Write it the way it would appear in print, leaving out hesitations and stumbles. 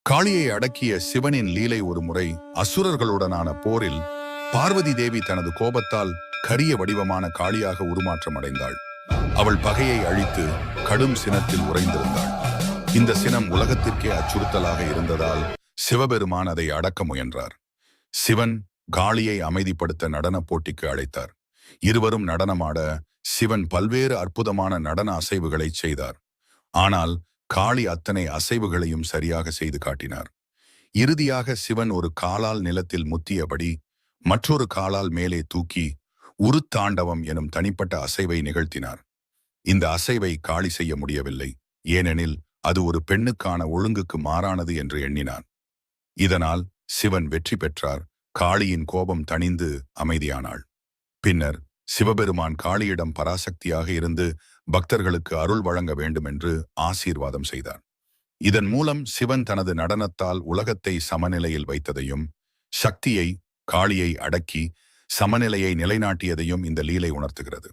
காளியை அடக்கிய சிவனின் லீலை ஒரு முறை அசுரர்களுடனான போரில் பார்வதி தேவி தனது கோபத்தால் கரிய வடிவமான காளியாக உருமாற்றம் அடைந்தாள். அவள் பகையை அழித்து கடும் சினத்தில் உறைந்திருந்தாள். இந்த சினம் உலகத்திற்கே அச்சுறுத்தலாக இருந்ததால் சிவபெருமான் அதை அடக்க முயன்றார். சிவன் காளியை அமைதிப்படுத்த நடன போட்டிக்கு அழைத்தார். இருவரும் நடனமாட சிவன் பல்வேறு அற்புதமான நடன அசைவுகளை செய்தார். ஆனால் காளி அத்தனை அசைவுகளையும் சரியாக செய்து காட்டினார். இறுதியாக சிவன் ஒரு காலால் நிலத்தில் முத்தியபடி மற்றொரு காலால் மேலே தூக்கி உருத்தாண்டவம் எனும் தனிப்பட்ட அசைவை நிகழ்த்தினார். இந்த அசைவை காளி செய்ய முடியவில்லை, ஏனெனில் அது ஒரு பெண்ணுக்கான ஒழுங்குக்கு மாறானது என்று எண்ணினான். இதனால் சிவன் வெற்றி பெற்றார். காளியின் கோபம் தணிந்து அமைதியானாள். பின்னர் சிவபெருமான் காளியிடம் பராசக்தியாக இருந்து பக்தர்களுக்கு அருள் வழங்க வேண்டும் என்று ஆசீர்வாதம் செய்தார். இதன் மூலம் சிவன் தனது நடனத்தால் உலகத்தை சமநிலையில் வைத்ததையும் சக்தியை காளியை அடக்கி சமநிலையை நிலைநாட்டியதையும் இந்த லீலை உணர்த்துகிறது.